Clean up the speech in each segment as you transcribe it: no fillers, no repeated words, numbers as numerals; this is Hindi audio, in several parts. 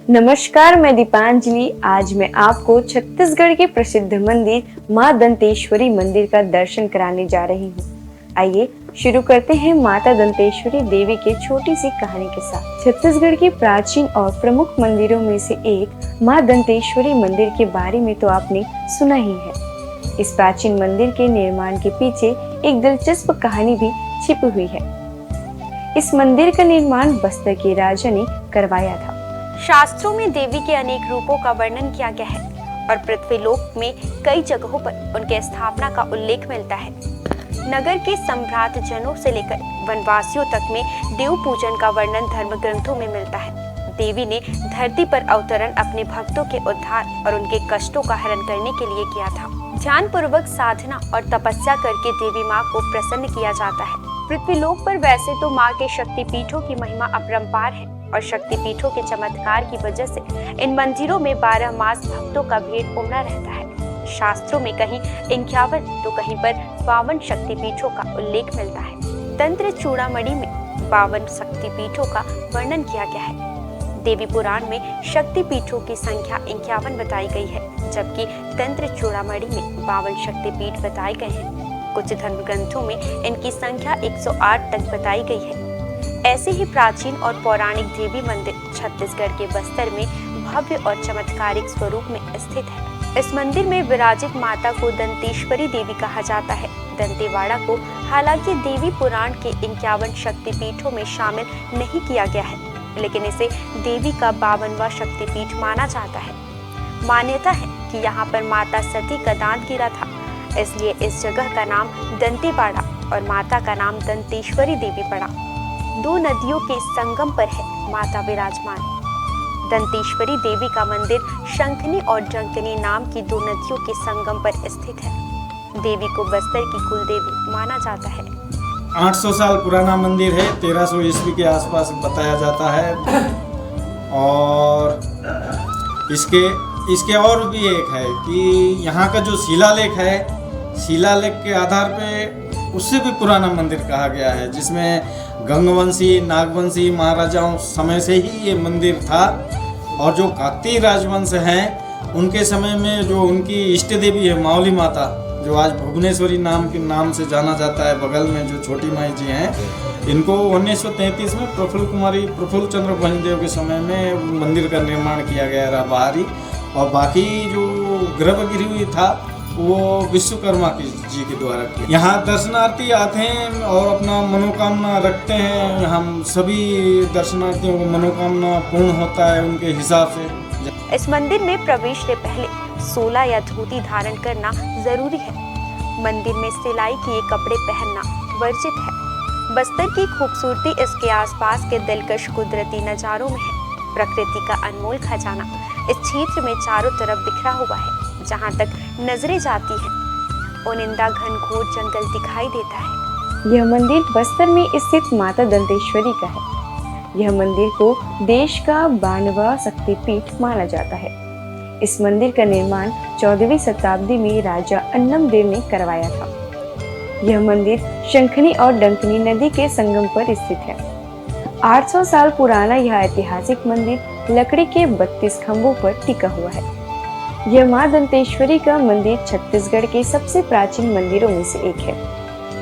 नमस्कार, मैं दीपांजलि। आज मैं आपको छत्तीसगढ़ के प्रसिद्ध मंदिर मां दंतेश्वरी मंदिर का दर्शन कराने जा रही हूँ। आइए शुरू करते हैं माता दंतेश्वरी देवी की छोटी सी कहानी के साथ। छत्तीसगढ़ के प्राचीन और प्रमुख मंदिरों में से एक मां दंतेश्वरी मंदिर के बारे में तो आपने सुना ही है। इस प्राचीन मंदिर के निर्माण के पीछे एक दिलचस्प कहानी भी छिपी हुई है। इस मंदिर का निर्माण बस्तर के राजा ने करवाया था। शास्त्रों में देवी के अनेक रूपों का वर्णन किया गया है और पृथ्वीलोक में कई जगहों पर उनके स्थापना का उल्लेख मिलता है। नगर के सम्राट जनों से लेकर वनवासियों तक में देव पूजन का वर्णन धर्म ग्रंथों में मिलता है। देवी ने धरती पर अवतरण अपने भक्तों के उद्धार और उनके कष्टों का हरण करने के लिए किया था। ध्यान पूर्वक साधना और तपस्या करके देवी माँ को प्रसन्न किया जाता है। पृथ्वीलोक पर वैसे तो माँ के शक्तिपीठों की महिमा अपरंपार है और शक्तिपीठों के चमत्कार की वजह से इन मंदिरों में 12 मास भक्तों का भीड़ उमड़ा रहता है। शास्त्रों में कहीं 51 तो कहीं पर 52 शक्तिपीठों का उल्लेख मिलता है। तंत्र चूड़ामणि में 52 शक्तिपीठों का वर्णन किया गया है। देवी पुराण में शक्तिपीठों की संख्या 51 बताई गई है, जबकि तंत्र चूड़ामणि में 52 शक्तिपीठ बताए गए हैं। कुछ धर्म ग्रंथों में इनकी संख्या 108 तक बताई गई है। ऐसे ही प्राचीन और पौराणिक देवी मंदिर छत्तीसगढ़ के बस्तर में भव्य और चमत्कारिक स्वरूप में स्थित है। इस मंदिर में विराजित माता को दंतेश्वरी देवी कहा जाता है। दंतेवाड़ा को हालांकि देवी पुराण के 51 शक्तिपीठों में शामिल नहीं किया गया है, लेकिन इसे देवी का 52वां शक्तिपीठ माना जाता है। मान्यता है कि यहाँ पर माता सती का दांत गिरा था, इसलिए इस जगह का नाम दंतेवाड़ा और माता का नाम दंतेश्वरी देवी पड़ा। 2 नदियों के संगम पर है माता विराजमान। दंतेश्वरी देवी का मंदिर शंखनी और डंकनी नाम की 2 नदियों के संगम पर स्थित है। देवी को बस्तर की कुल देवी माना जाता है। 800 साल पुराना मंदिर है, 1300 ईस्वी के आसपास बताया जाता है। और इसके और भी एक है कि यहाँ का जो शिलालेख है, शिलालेख के आधार पे उससे भी पुराना मंदिर कहा गया है, जिसमें गंगवंशी नागवंशी महाराजाओं समय से ही ये मंदिर था। और जो काकतीय राजवंश हैं उनके समय में जो उनकी इष्ट देवी है मावली माता, जो आज भुवनेश्वरी नाम से जाना जाता है, बगल में जो छोटी माई जी हैं, इनको 1933 में प्रफुल्ल चंद्र भंजदेव के समय में मंदिर का निर्माण किया गया रहा बाहरी। और बाकी जो गर्भगृह हुई था वो विश्वकर्मा जी के द्वारा किया। यहाँ दर्शनार्थी आते हैं और अपना मनोकामना रखते हैं। हम सभी दर्शनार्थियों को मनोकामना पूर्ण होता है उनके हिसाब से। इस मंदिर में प्रवेश से पहले 16 या धोती धारण करना जरूरी है। मंदिर में सिलाई किए कपड़े पहनना वर्जित है। बस्तर की खूबसूरती इसके आसपास के दिलकश कुदरती नजारों में है। प्रकृति का अनमोल खजाना इस क्षेत्र में चारों तरफ बिखरा हुआ है। जहाँ तक नजरें जाती हैं, ओनिंदा घनघोर जंगल दिखाई देता है। यह मंदिर बस्तर में स्थित माता दंतेश्वरी का है। यह मंदिर को देश का 92वां शक्तिपीठ माना जाता है। इस मंदिर का निर्माण 14वीं शताब्दी में राजा अन्नमदेव ने करवाया था। यह मंदिर शंखनी और डंकनी नदी के संगम पर स्थित है। 800 साल पुराना यह ऐतिहासिक मंदिर लकड़ी के 32 खंभों पर टिका हुआ है। यह मां दंतेश्वरी का मंदिर छत्तीसगढ़ के सबसे प्राचीन मंदिरों में से एक है,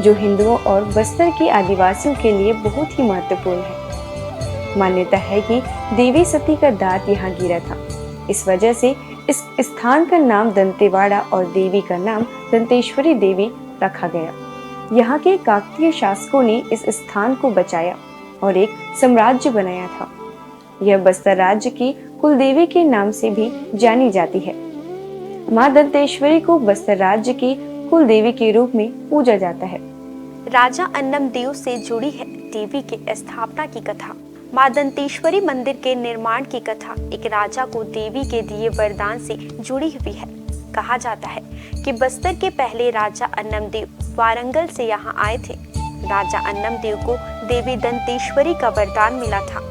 जो हिंदुओं और बस्तर के आदिवासियों के लिए बहुत ही महत्वपूर्ण है। मान्यता है कि देवी सती का दांत यहाँ गिरा था, इस वजह से इस स्थान का नाम दंतेवाड़ा और देवी का नाम दंतेश्वरी देवी रखा गया। यहाँ के काकतीय शासकों ने इस स्थान को बचाया और एक साम्राज्य बनाया था। यह बस्तर राज्य की कुलदेवी के नाम से भी जानी जाती है। मां दंतेश्वरी को बस्तर राज्य की कुलदेवी के रूप में पूजा जाता है। राजा अन्नमदेव से जुड़ी है देवी के स्थापना की कथा। मां दंतेश्वरी मंदिर के निर्माण की कथा एक राजा को देवी के दिए वरदान से जुड़ी हुई है। कहा जाता है कि बस्तर के पहले राजा अन्नमदेव वारंगल से यहाँ आए थे। राजा अन्नमदेव को देवी दंतेश्वरी का वरदान मिला था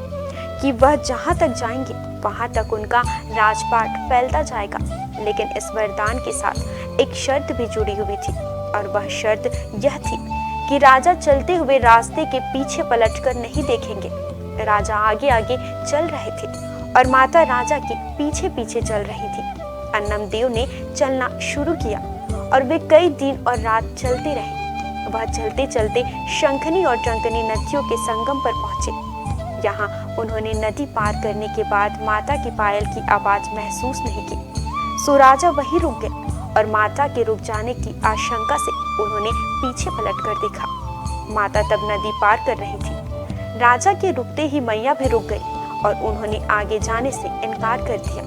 कि वह जहाँ तक जाएंगे वहाँ तक उनका राजपाट फैलता जाएगा। लेकिन इस वरदान के साथ एक शर्त भी जुड़ी हुई थी, और वह शर्त यह थी कि राजा चलते हुए रास्ते के पीछे पलटकर नहीं देखेंगे। राजा आगे आगे चल रहे थे और माता राजा के पीछे पीछे चल रही थी। अन्नम देव ने चलना शुरू किया और वे कई दिन और रात चलते रहे। वह चलते चलते शंखनी और टंकनी नदियों के संगम पर पहुंचे। यहाँ उन्होंने नदी पार करने के बाद माता की पायल की आवाज महसूस नहीं की, सो राजा वहीं रुक गए और माता के रुक जाने की आशंका से उन्होंने पीछे पलट कर देखा। माता तब नदी पार कर रही थी। राजा के रुकते ही मैया भी रुक गई और उन्होंने आगे जाने से इनकार कर दिया।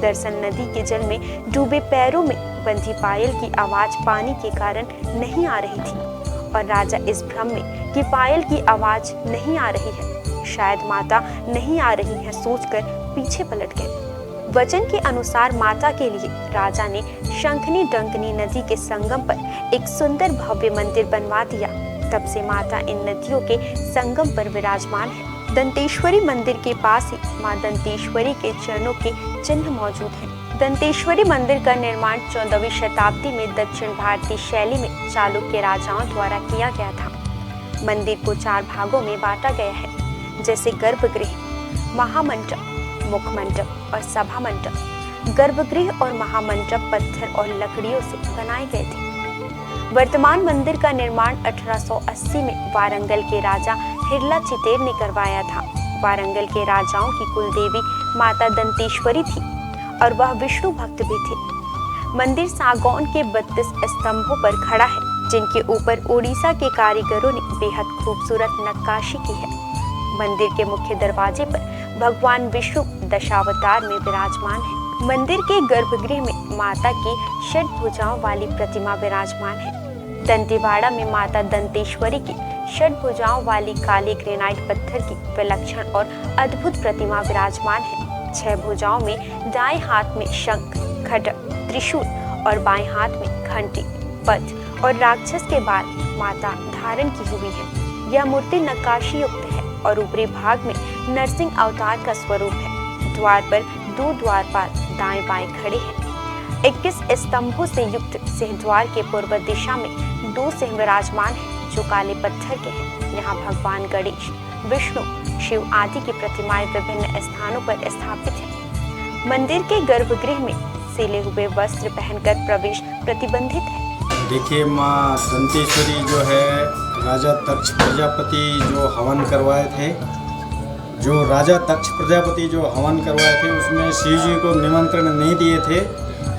दरअसल नदी के जल में डूबे पैरों में बंधी पायल की आवाज पानी के कारण नहीं आ रही थी और राजा इस भ्रम में कि पायल की आवाज नहीं आ रही है, शायद माता नहीं आ रही है, सोचकर पीछे पलट गए। वचन के अनुसार माता के लिए राजा ने शंखनी डंकनी नदी के संगम पर एक सुंदर भव्य मंदिर बनवा दिया। तब से माता इन नदियों के संगम पर विराजमान है। दंतेश्वरी मंदिर के पास ही मां दंतेश्वरी के चरणों के चिन्ह मौजूद हैं। दंतेश्वरी मंदिर का निर्माण 14वीं शताब्दी में दक्षिण भारतीय शैली में चालुक्य राजाओं द्वारा किया गया था। मंदिर को 4 भागों में बांटा गया है, जैसे गर्भगृह, महामंडप, मुखमंडप और सभा मंडप। गर्भगृह और महामंडप पत्थर और लकड़ियों से बनाए गए थे। वर्तमान मंदिर का निर्माण 1880 में वारंगल के राजा हिरला चितेर ने करवाया था। वारंगल के राजाओं की कुलदेवी माता दंतेश्वरी थी और वह विष्णु भक्त भी थे। मंदिर सागौन के 32 स्तंभों पर खड़ा है, जिनके ऊपर ओडिशा के कारीगरों ने बेहद खूबसूरत नक्काशी की है। मंदिर के मुख्य दरवाजे पर भगवान विष्णु दशावतार में विराजमान है। मंदिर के गर्भगृह में माता की 6 भुजाओं वाली प्रतिमा विराजमान है। दंतेवाड़ा में माता दंतेश्वरी की 6 भुजाओं वाली काले ग्रेनाइट पत्थर की विलक्षण और अद्भुत प्रतिमा विराजमान है। 6 भुजाओं में दाएं हाथ में शंख, खड्ग, त्रिशूल और बाएं हाथ में घंटी, पद और राक्षस के बाल माता धारण की हुई है। यह मूर्ति नक्काशी युक्त है और ऊपरी भाग में नरसिंह अवतार का स्वरूप है। द्वार पर 2 द्वारपाल दाएं बाएं खड़े हैं। 21 स्तंभों से युक्त सिंहद्वार के पूर्व दिशा में 2 सिंह विराजमान हैं, जो काले पत्थर के हैं। यहाँ भगवान गणेश, विष्णु, शिव आदि की प्रतिमाएं विभिन्न स्थानों पर स्थापित हैं। मंदिर के गर्भगृह में सिले हुए वस्त्र पहनकर प्रवेश प्रतिबंधित है। देखिए, माँ दंतेश्वरी जो है, राजा दक्ष प्रजापति जो हवन करवाए थे, उसमें शिव जी को निमंत्रण नहीं दिए थे।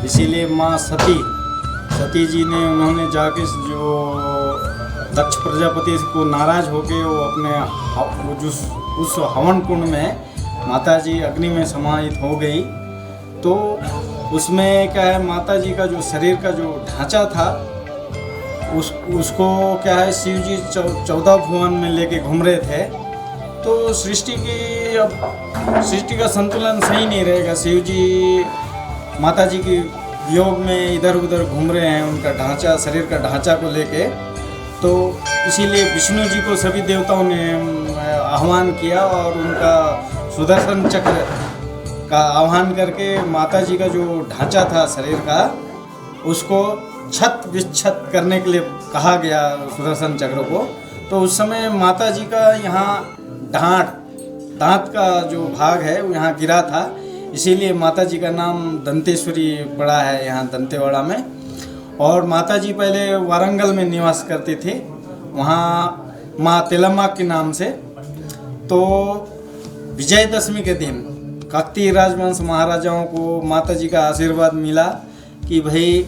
इसीलिए माँ सती जी ने उन्होंने जाके जो दक्ष प्रजापति को नाराज होके वो अपने उस हवन कुंड में माता जी अग्नि में समाहित हो गई। तो उसमें क्या है, माता जी का जो शरीर का जो ढांचा था उसको क्या है, शिव जी 14 भुवन में लेके घूम रहे थे। तो सृष्टि का संतुलन सही नहीं रहेगा। शिव जी माता जी की वियोग में इधर उधर घूम रहे हैं, उनका ढांचा, शरीर का ढांचा को लेके। तो इसीलिए विष्णु जी को सभी देवताओं ने आह्वान किया और उनका सुदर्शन चक्र का आह्वान करके माता जी का जो ढांचा था शरीर का, उसको छत विच्छत करने के लिए कहा गया, सुदर्शन चक्र को। तो उस समय माता जी का यहाँ दांत का जो भाग है वो यहाँ गिरा था, इसीलिए माता जी का नाम दंतेश्वरी पड़ा है यहाँ दंतेवाड़ा में। और माता जी पहले वारंगल में निवास करते थे, वहाँ माँ तेलम्मा के नाम से। तो विजयदशमी के दिन काकतीय राजवंश महाराजाओं को माता जी का आशीर्वाद मिला कि भाई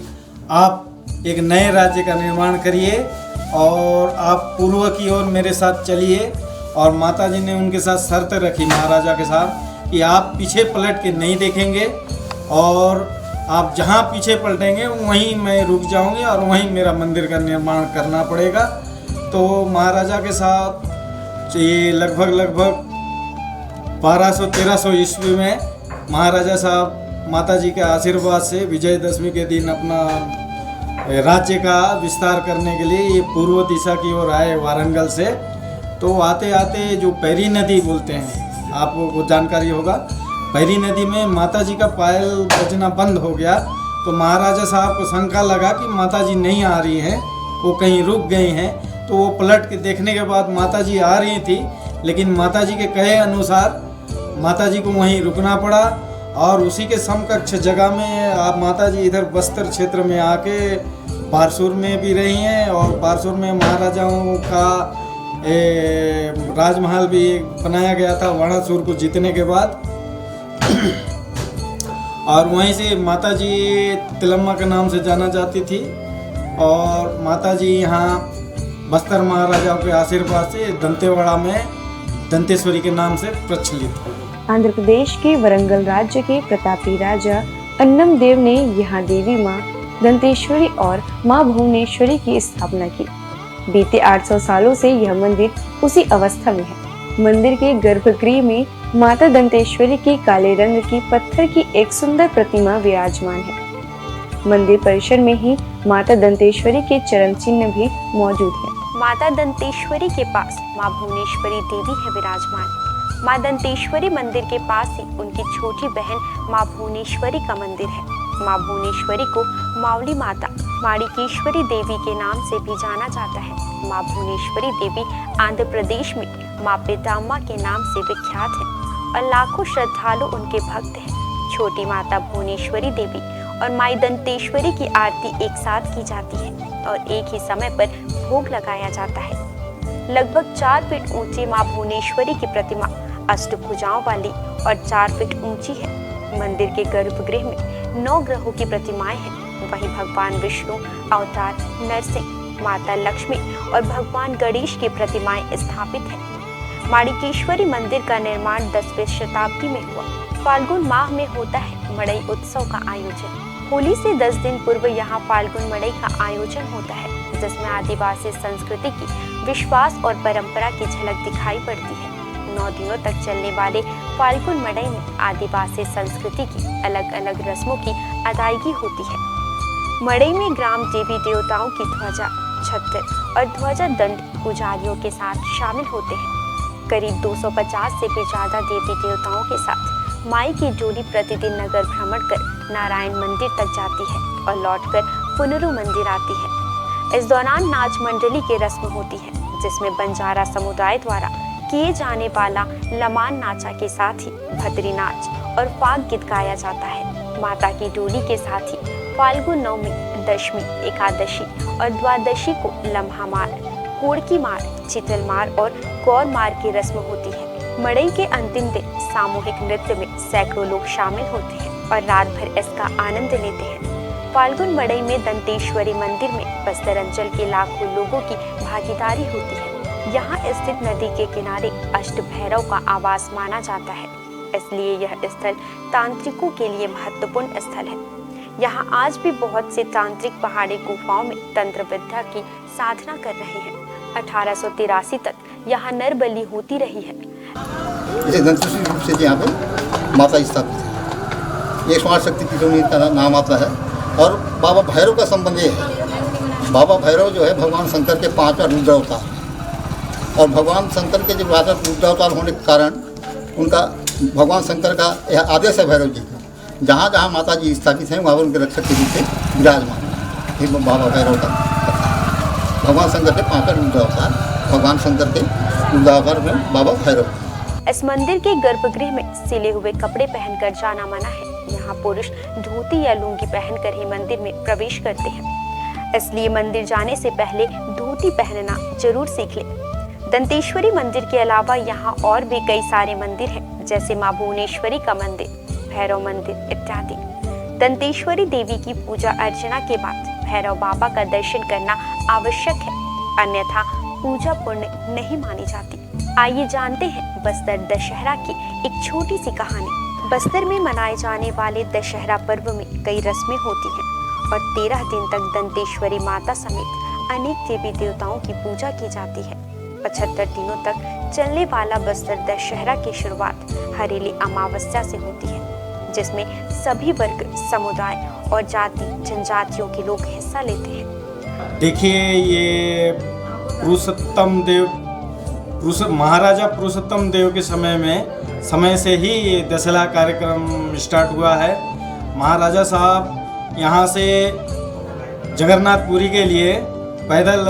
आप एक नए राज्य का निर्माण करिए और आप पूर्व की ओर मेरे साथ चलिए। और माता जी ने उनके साथ शर्त रखी महाराजा के साथ कि आप पीछे पलट के नहीं देखेंगे और आप जहाँ पीछे पलटेंगे वहीं मैं रुक जाऊंगी और वहीं मेरा मंदिर का निर्माण करना पड़ेगा। तो महाराजा के साथ ये लगभग 1200-1300 ईस्वी में महाराजा साहब माता जी के आशीर्वाद से विजयदशमी के दिन अपना राज्य का विस्तार करने के लिए ये पूर्व दिशा की ओर आए वारंगल से। तो आते आते जो पैरी नदी बोलते हैं, आपको जानकारी होगा, पैरी नदी में माता जी का पायल बजना बंद हो गया। तो महाराजा साहब को शंका लगा कि माता जी नहीं आ रही हैं, वो कहीं रुक गई हैं। तो वो पलट के देखने के बाद माता जी आ रही थी, लेकिन माता जी के कहे अनुसार माता जी को वहीं रुकना पड़ा और उसी के समकक्ष जगह में आप माता जी इधर बस्तर क्षेत्र में आके बारसूर में भी रही हैं और बारसूर में महाराजाओं का राजमहल भी बनाया गया था वर्णासुर को जीतने के बाद। और वहीं से माता जी तिलम्मा के नाम से जाना जाती थी और माता जी यहाँ बस्तर महाराजाओं के आशीर्वाद से दंतेवाड़ा में दंतेश्वरी के नाम से प्रचलित है। आंध्र प्रदेश के वरंगल राज्य के प्रतापी राजा अन्नम देव ने यहाँ देवी माँ दंतेश्वरी और माँ भुवनेश्वरी की स्थापना की। बीते 800 सालों से यह मंदिर उसी अवस्था में है। मंदिर के गर्भगृह में माता दंतेश्वरी की काले रंग की पत्थर की एक सुंदर प्रतिमा विराजमान है। मंदिर परिसर में ही माता दंतेश्वरी के चरण चिन्ह भी मौजूद है। माता दंतेश्वरी के पास माँ भुवनेश्वरी देवी है विराजमान। माँ दंतेश्वरी मंदिर के पास ही उनकी छोटी बहन माँ भुवनेश्वरी का मंदिर है। माँ भुवनेश्वरी को मावली माता माणिकेश्वरी देवी के नाम से भी जाना जाता है। माँ भुवनेश्वरी देवी आंध्र प्रदेश में माँ पेटाम्मा के नाम से विख्यात है और लाखों श्रद्धालु उनके भक्त हैं। छोटी माता भुवनेश्वरी देवी और माई दंतेश्वरी की आरती एक साथ की जाती है और एक ही समय पर भोग लगाया जाता है। लगभग 4 फीट ऊंची माँ भुवनेश्वरी की प्रतिमा अष्टभुजाओं वाली और 4 फीट ऊंची है। मंदिर के गर्भगृह में 9 ग्रहों की प्रतिमाएं हैं। वहीं भगवान विष्णु अवतार नरसिंह, माता लक्ष्मी और भगवान गणेश की प्रतिमाएं स्थापित हैं। माणिकेश्वरी मंदिर का निर्माण 10वीं शताब्दी में हुआ। फाल्गुन माह में होता है मड़ई उत्सव का आयोजन। होली से 10 दिन पूर्व यहाँ फाल्गुन मड़ई का आयोजन होता है, जिसमें आदिवासी संस्कृति की विश्वास और परंपरा की झलक दिखाई पड़ती है। 9 दिनों तक चलने वाले फाल्गुन मड़ई में आदिवासी संस्कृति की अलग अलग रस्मों की अदायगी होती है। मड़ई में ग्राम देवी देवताओं की ध्वजा, छत्र और ध्वजा दंड पुजारियों के साथ शामिल होते हैं। करीब 250 से भी ज्यादा देवी देवताओं के साथ माई की डोली प्रतिदिन नगर भ्रमण कर नारायण मंदिर तक जाती है और लौटकर पुनरू मंदिर आती है। इस दौरान नाच मंडली की रस्म होती है, जिसमें बंजारा समुदाय द्वारा किए जाने वाला लमान नाचा के साथ ही भद्री नाच और फाग गीत गाया जाता है। माता की डोली के साथ ही फाल्गुन नवमी, दशमी, एकादशी और द्वादशी को लम्हा मार, कोड़की मार, चितल मार और गौर मार की रस्म होती है। मड़ई के अंतिम दिन सामूहिक नृत्य में सैकड़ों लोग शामिल होते हैं और रात भर इसका आनंद लेते हैं। फाल्गुन मड़ई में दंतेश्वरी मंदिर में बस्तर अंचल के लाखों लोगों की भागीदारी होती है। यहाँ स्थित नदी के किनारे अष्ट भैरव का आवास माना जाता है, इसलिए यह स्थल तांत्रिकों के लिए महत्वपूर्ण स्थल है। यहाँ आज भी बहुत से तांत्रिक पहाड़ी गुफाओं में तंत्र विद्या की साधना कर रहे हैं। 1883 तक यहाँ नर बलि होती रही है। इसे दंतेश्वरी रूप से यहाँ पे माता स्थापित है। ये 108 शक्ति पीठों में इनका नाम आता है। और बाबा भैरव का संबंध ये है, बाबा भैरव जो है भगवान शंकर के 5वां रुद्रावतार, और भगवान शंकर के जो 5वां रुद्रावतार होने के कारण उनका भगवान शंकर का यह आदेश है भैरव जी का, जहाँ जहाँ माता जी स्थापित हैं वहाँ उनके रक्षक के रूप से विराजमान है। ये बाबा भैरव का भगवान शंकर के 5वां रुद्रावतार, भगवान शंकर के रुद्रावतार में बाबा भैरव। इस मंदिर के गर्भगृह में सिले हुए कपड़े पहनकर जाना मना है। यहाँ पुरुष धोती या लुंगी पहनकर ही मंदिर में प्रवेश करते हैं, इसलिए मंदिर जाने से पहले धोती पहनना जरूर सीख ले। दंतेश्वरी मंदिर के अलावा यहाँ और भी कई सारे मंदिर हैं, जैसे माँ भुवनेश्वरी का मंदिर, भैरव मंदिर इत्यादि। दंतेश्वरी देवी की पूजा अर्चना के बाद भैरव बाबा का दर्शन करना आवश्यक है, अन्यथा पूजा पुण्य नहीं मानी जाती। आइए जानते हैं बस्तर दशहरा की एक छोटी सी कहानी। बस्तर में मनाए जाने वाले दशहरा पर्व में कई रस्में होती हैं और 13 दिन तक दंतेश्वरी माता समेत अनेक देवी देवताओं की पूजा की जाती है। 75 दिनों तक चलने वाला बस्तर दशहरा की शुरुआत हरेली अमावस्या से होती है, जिसमें सभी वर्ग, समुदाय और जाति जनजातियों के लोग हिस्सा लेते हैं। देखिए, ये महाराजा पुरुषोत्तम देव के समय से ही ये दशहरा कार्यक्रम स्टार्ट हुआ है। महाराजा साहब यहाँ से जगन्नाथपुरी के लिए पैदल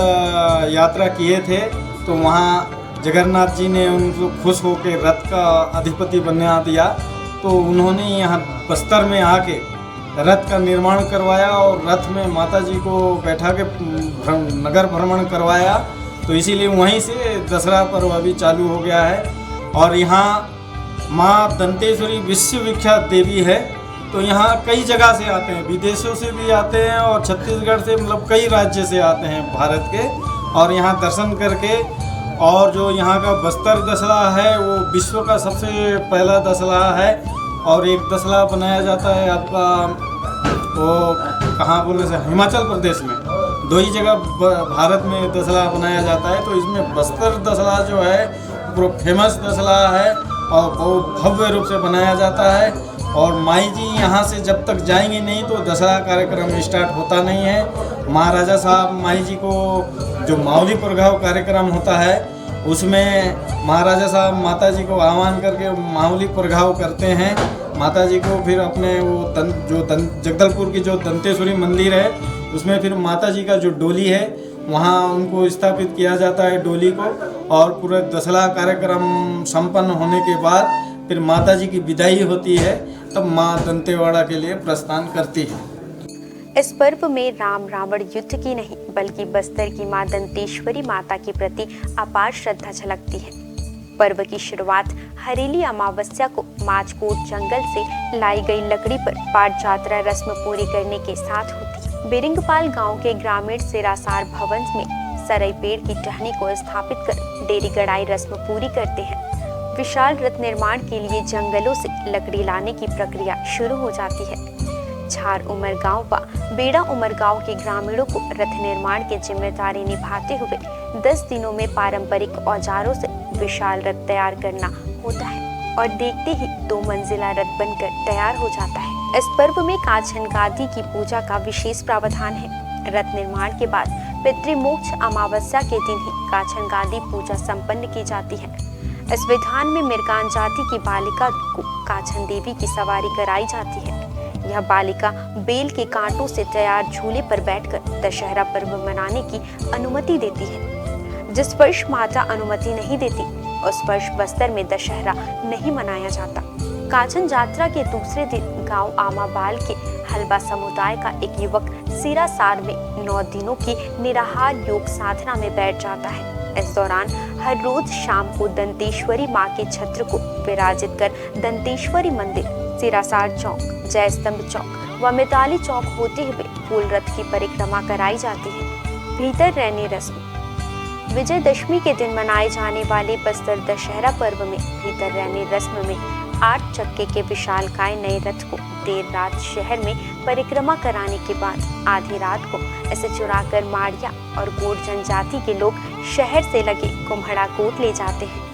यात्रा किए थे, तो वहाँ जगन्नाथ जी ने उनको खुश होकर रथ का अधिपति बना दिया, तो उन्होंने यहाँ बस्तर में आके रथ का निर्माण करवाया और रथ में माता जी को बैठा के नगर भ्रमण करवाया। तो इसीलिए वहीं से दशहरा पर्व अभी चालू हो गया है। और यहाँ माँ दंतेश्वरी विश्वविख्यात देवी है, तो यहाँ कई जगह से आते हैं, विदेशों से भी आते हैं और छत्तीसगढ़ से, मतलब कई राज्य से आते हैं भारत के, और यहाँ दर्शन करके। और जो यहाँ का बस्तर दशहरा है वो विश्व का सबसे पहला दशहरा है। और एक दशहरा बनाया जाता है आपका वो कहाँ बोलने से, हिमाचल प्रदेश में। दो ही जगह भारत में दशहरा बनाया जाता है। तो इसमें बस्तर दशहरा जो है पूरा फेमस दशहरा है और बहुत भव्य रूप से बनाया जाता है। और माई जी यहाँ से जब तक जाएंगे नहीं तो दशहरा कार्यक्रम स्टार्ट होता नहीं है। महाराजा साहब माई जी को जो मावली प्रघाव कार्यक्रम होता है उसमें महाराजा साहब माता जी को आह्वान करके मावली प्रघाव करते हैं। माता जी को फिर अपने वो जगदलपुर की जो दंतेश्वरी मंदिर है उसमें फिर माता जी का जो डोली है वहाँ उनको स्थापित किया जाता है डोली को। और पूरा दशहरा कार्यक्रम संपन्न होने के बाद फिर माता जी की विदाई होती है, तब माँ दंतेवाड़ा के लिए प्रस्थान करती है। इस पर्व में राम रावण युद्ध की नहीं बल्कि बस्तर की मां दंतेश्वरी माता के प्रति अपार श्रद्धा झलकती है। पर्व की शुरुआत हरेली अमावस्या को माचकोट जंगल से लाई गई लकड़ी पर पाट जात्रा रस्म पूरी करने के साथ होती है। बेरिंगपाल गांव के ग्रामीण सिरासार भवन में सरई पेड़ की टहनी को स्थापित कर डेरी गड़ाई रस्म पूरी करते हैं। विशाल रथ निर्माण के लिए जंगलों से लकड़ी लाने की प्रक्रिया शुरू हो जाती है। झार उमरगांव व बेड़ा उमरगांव के ग्रामीणों को रथ निर्माण की जिम्मेदारी निभाते हुए 10 दिनों में पारंपरिक औजारों से विशाल रथ तैयार करना होता है और देखते ही 2 मंजिला रथ बनकर तैयार हो जाता है। इस पर्व में काछन गादी की पूजा का विशेष प्रावधान है। रथ निर्माण के बाद पितृमोक्ष अमावस्या के दिन ही काछन गादी पूजा संपन्न की जाती है। इस विधान में मिर्गान जाति की बालिका को काछन देवी की सवारी कराई जाती है। यह बालिका बेल के कांटों से तैयार झूले पर बैठकर दशहरा पर्व मनाने की अनुमति देती है। जिस वर्ष माता अनुमति नहीं देती उस वर्ष बस्तर में दशहरा नहीं मनाया जाता। काछन यात्रा के दूसरे दिन गांव आमाबाल के हलबा समुदाय का एक युवक सिरासार में 9 दिनों की निराहार योग साधना में बैठ जाता है। इस दौरान हर रोज शाम को दंतेश्वरी माँ के छत्र को विराजित कर दंतेश्वरी मंदिर, सिरासार चौक, जय स्तंभ चौक व मिताली चौक होते हुए फूल रथ की परिक्रमा कराई जाती है। भीतर रहने रस्म। विजयदशमी के दिन मनाए जाने वाले बस्तर दशहरा पर्व में भीतर रहने रस्म में 8 चक्के के विशालकाय नए रथ को देर रात शहर में परिक्रमा कराने के बाद आधी रात को इसे चुराकर माड़िया और गोड जनजाति के लोग शहर से लगे कुम्हड़ा कोट ले जाते हैं।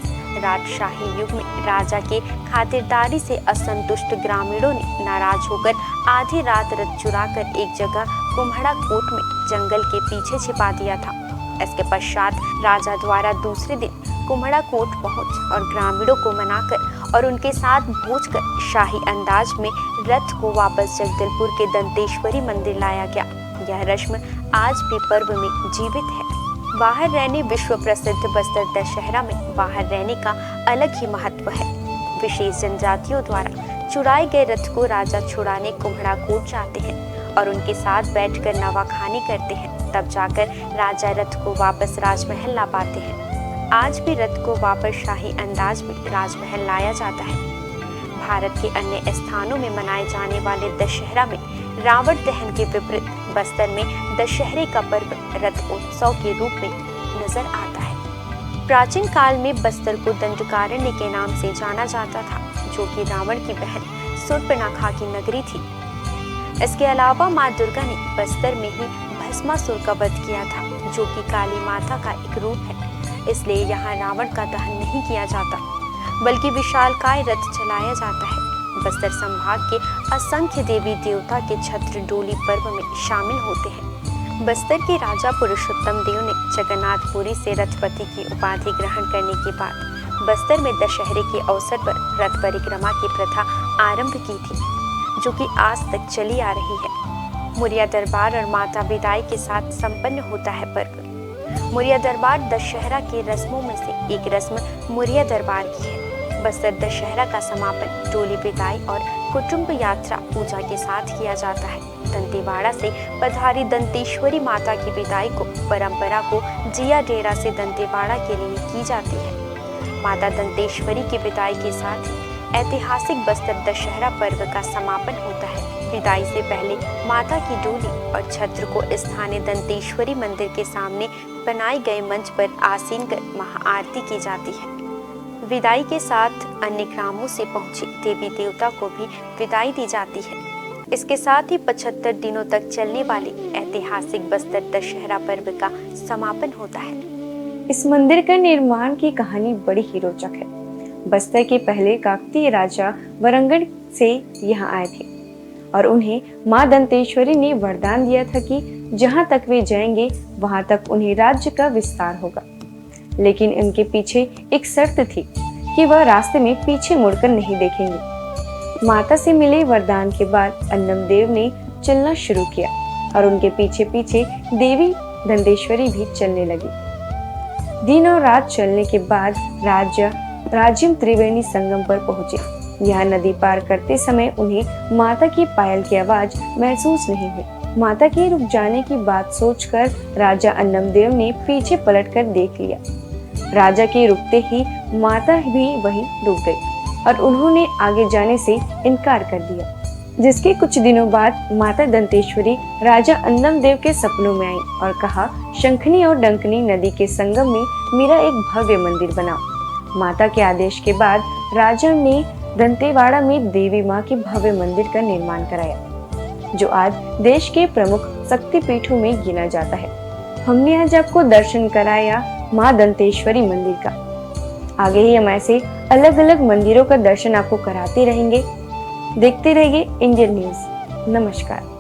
राजशाही युग में राजा के खातिरदारी से असंतुष्ट ग्रामीणों ने नाराज होकर आधी रात रथ चुराकर एक जगह कुम्हड़ा कोट में जंगल के पीछे छिपा दिया था। इसके पश्चात राजा द्वारा दूसरे दिन कुम्हड़ा कोट पहुंच और ग्रामीणों को मनाकर और उनके साथ भोज कर शाही अंदाज में रथ को वापस जगदलपुर के दंतेश्वरी मंदिर लाया गया। यह रस्म आज भी पर्व में जीवित है। बाहर रहने विश्व प्रसिद्ध बस्तर दशहरा में बाहर रहने का अलग ही महत्व है। विशेष जनजातियों द्वारा चुराए गए रथ को राजा छुड़ाने कुम्हड़ा कोट जाते हैं और उनके साथ बैठकर नवाखानी करते हैं। तब जाकर राजा रथ को वापस राजमहल ला पाते हैं। आज भी रथ को वापस शाही अंदाज में राजमहल लाया जाता है। भारत के अन्य स्थानों में मनाए जाने वाले दशहरा में रावण दहन के विपरीत बस्तर में दशहरे का पर्व रथ उत्सव के रूप में नजर आता है। प्राचीन काल में बस्तर को दंडकारण्य के नाम से जाना जाता था, जो कि रावण की बहन शूर्पणखा की नगरी थी। इसके अलावा माँ दुर्गा ने बस्तर में ही भस्मासुर का वध किया था, जो कि काली माता का एक रूप है। इसलिए यहाँ रावण का दहन नहीं किया जाता, बल्कि विशालकाय रथ चलाया जाता है। बस्तर संभाग के असंख्य देवी देवता के छत्र डोली पर्व में शामिल होते हैं। बस्तर के राजा पुरुषोत्तम देव ने जगन्नाथपुरी से रथपति की उपाधि ग्रहण करने के बाद बस्तर में दशहरे के अवसर पर रथ परिक्रमा की प्रथा आरंभ की थी, जो कि आज तक चली आ रही है। मुरिया दरबार और माता विदाई के साथ संपन्न होता है पर्व। मुरिया दरबार दशहरा के रस्मों में से एक रस्म मुरिया दरबार की है। बस्तर दशहरा का समापन डोली बिदाई और कुटुंब यात्रा पूजा के साथ किया जाता है। दंतेवाड़ा से पधारी दंतेश्वरी माता की विदाई को परंपरा को जिया डेरा से दंतेवाड़ा के लिए की जाती है। माता दंतेश्वरी की विदाई के साथ ही ऐतिहासिक बस्तर दशहरा पर्व का समापन होता है। विदाई से पहले माता की डोली और छत्र को स्थानीय दंतेश्वरी मंदिर के सामने बनाए गए मंच पर आसीन कर महाआरती की जाती है। विदाई के साथ अन्य ग्रामों से पहुंचे देवी देवता को भी विदाई दी जाती है। इसके साथ ही 75 दिनों तक चलने वाले ऐतिहासिक बस्तर दशहरा पर्व का समापन होता है। इस मंदिर का निर्माण की कहानी बड़ी ही रोचक है। बस्तर के पहले काकतीय राजा वरंगड़ से यहाँ आए थे और उन्हें मां दंतेश्वरी ने वरदान दिया था कि जहाँ तक वे जाएंगे वहां तक उन्हें राज्य का विस्तार होगा। लेकिन उनके पीछे एक शर्त थी कि वह रास्ते में पीछे मुड़कर नहीं देखेंगे। माता से मिले वरदान के बाद अन्नम देव ने चलना शुरू किया और उनके पीछे पीछे देवी दंतेश्वरी भी चलने लगी। दिन और रात चलने के बाद राजिम त्रिवेणी संगम पर पहुंचे। यहाँ नदी पार करते समय उन्हें माता की पायल की आवाज महसूस नहीं हुई। माता के रुक जाने की बात सोचकर राजा अन्नमदेव ने पीछे पलटकर देख लिया। राजा के रुकते ही माता भी वहीं रुक गई और उन्होंने आगे जाने से इनकार कर दिया। जिसके कुछ दिनों बाद माता दंतेश्वरी राजा अन्नमदेव के सपनों में आई और कहा, शंखनी और डंकनी नदी के संगम में मेरा एक भव्य मंदिर बनाओ। माता के आदेश के बाद राजा ने दंतेवाड़ा में देवी माँ के भव्य मंदिर का निर्माण कराया, जो आज देश के प्रमुख शक्तिपीठों में गिना जाता है। हमने आज आपको दर्शन कराया माँ दंतेश्वरी मंदिर का। आगे ही हम ऐसे अलग अलग मंदिरों का दर्शन आपको कराते रहेंगे। देखते रहिए इंडियन न्यूज़। नमस्कार।